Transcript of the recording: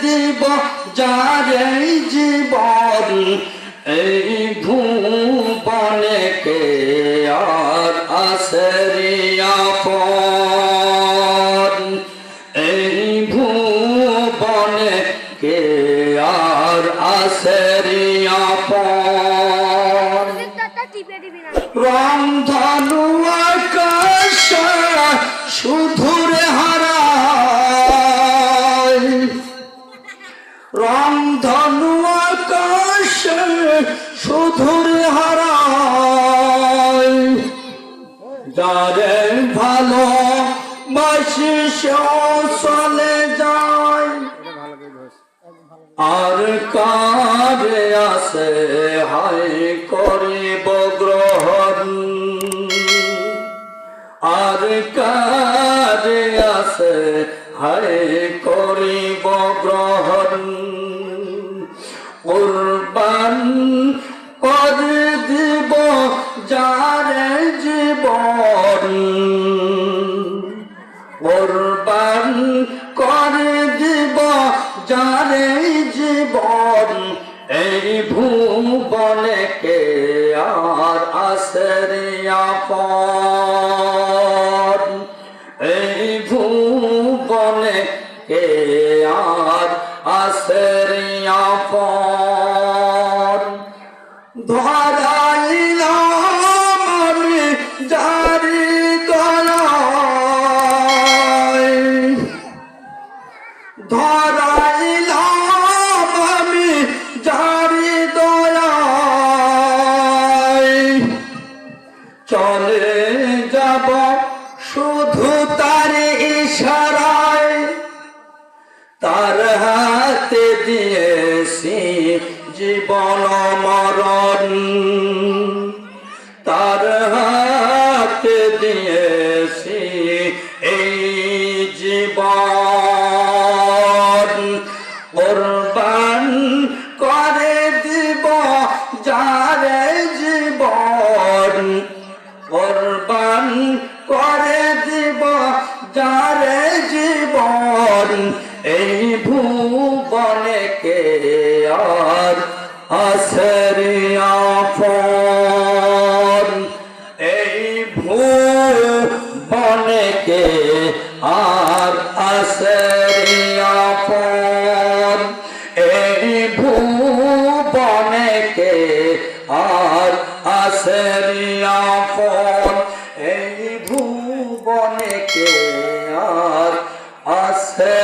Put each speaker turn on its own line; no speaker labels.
দিব যারে জীবন এই ভুবনে কে আর আছে আপন এই ভুবনে কে আর আছে আপন রংধনু আকাশ শুধুরে হারায় রংধনু আকাশ শুধুরে হারায় যারে ভালো বাসি চলে যায় আর কারে আছে হায় করিব গ্রহণ আর কারে আছে হায় করিব গ্রহণ কুরবান করে দিব যারে জীবন কুরবান করে দিব যারে জীবন এই ভুবনে কে আর আছে আপন এই ভুবনে কে আর আছে আপন ধরাইলাম আমি যারি দয়ায় ধরাইলাম আমি যারি দয়ায় চলে যাব শুধু তার ইশারায় তার হাতে দিয়েছি জীবন মরণ তার হাতে দিয়েছি এই জীবন কুরবান করে দিব যারে জীবন কুরবান করে দিব যারে জীবন এই ভুবনে কে আর আছে আপন এই ভুবনে কে আর আছে আপন এই ভুবনে কে আর আছে আপন এই ভুবনে কে আর আছে